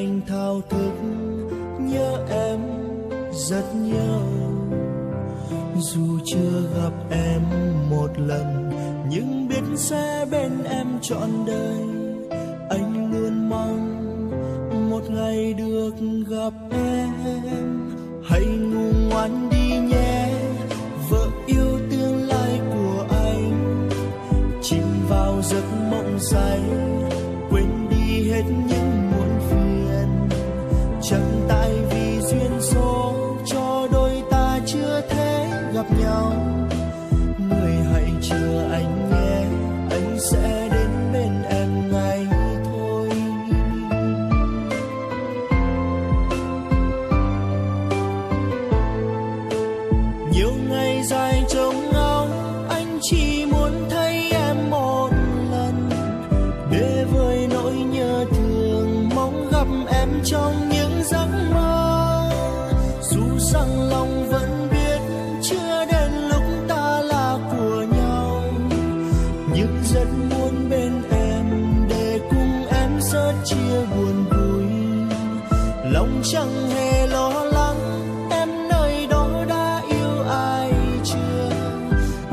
anh thao thức nhớ em rất nhiều. Dù chưa gặp em một lần nhưng biết sẽ bên em trọn đời. Anh luôn mong một ngày được gặp em. Hãy ngủ ngoan đi nhé, vợ yêu tương lai của anh. Chìm vào giấc mộng say, quên đi hết những muộn phiền. Chẳng tại vì duyên số cho đôi ta chưa thể gặp nhau. Người hãy chờ anh nhé, anh sẽ đến bên em ngay thôi. Nhiều ngày dài trông ngóng, anh chỉ muốn thấy em một lần. Để vơi nỗi nhớ thương, mong gặp em trong những giấc mơ. Dù rằng lòng vẫn biết chưa đến lúc ta là của nhau, nhưng rất muốn bên em để cùng em sớt chia buồn vui. Lòng chẳng hề lo lắng em nơi đó đã yêu ai chưa.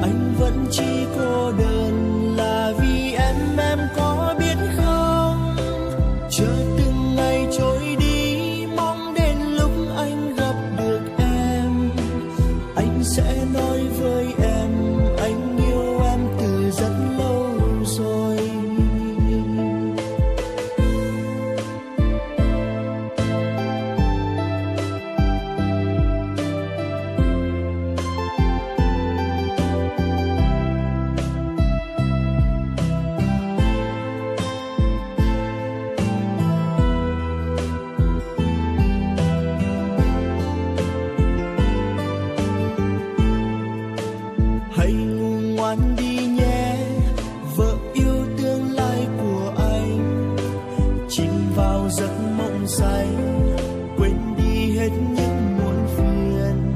Anh vẫn chỉ cô đơn là vì em có biết không? Chờ từng ngày trôi đi, mong đến lúc anh gặp được em. Anh sẽ nói với em anh yêu em từ rất lâu rồi. Hãy ngủ ngoan đi nhé, vợ yêu tương lai của anh. Chìm vào giấc mộng say, quên đi hết những muộn phiền.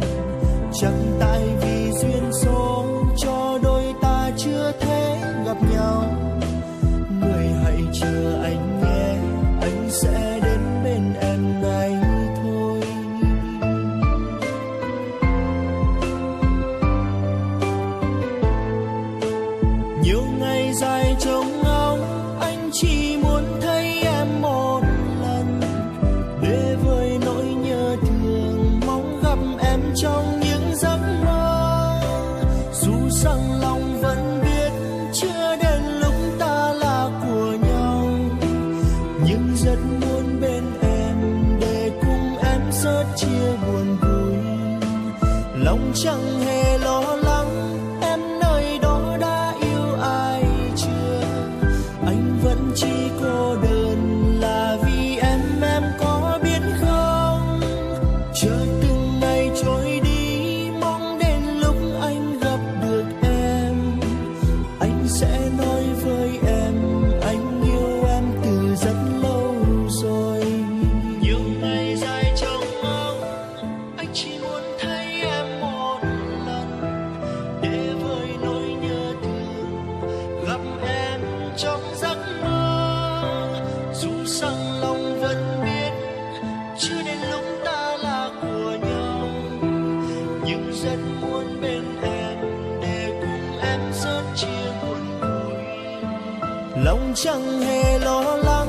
Chẳng tại vì duyên số cho đôi ta chưa thể gặp nhau. Người hãy chờ anh nhé, anh sẽ đến bên em ngay thôi. Nhiều ngày dài trông ngóng, anh chỉ muốn thấy em một lần. Để vơi nỗi nhớ thương, mong gặp em trong những giấc mơ. Dù rằng lòng vẫn biết chưa đến lúc ta là của nhau, nhưng rất muốn bên em để cùng em sớt chia buồn vui. Lòng chẳng hề lo lắng em nơi đó đã yêu ai chưa. Anh vẫn chỉ cô đơn là vì em có biết không? Chờ từng ngày trôi đi, mong đến lúc anh gặp được em. Anh sẽ nói với em anh yêu em từ rất lâu rồi. Nhiều ngày dài trông ngóng, anh chỉ muốn thấy em một lần. Để vơi nỗi nhớ thương, gặp em trong giấc mơ. Dù rằng lòng vẫn biết chưa đến lúc ta là của nhau, nhưng rất muốn bên em để cùng em sớt chia buồn vui. Lòng chẳng hề lo lắng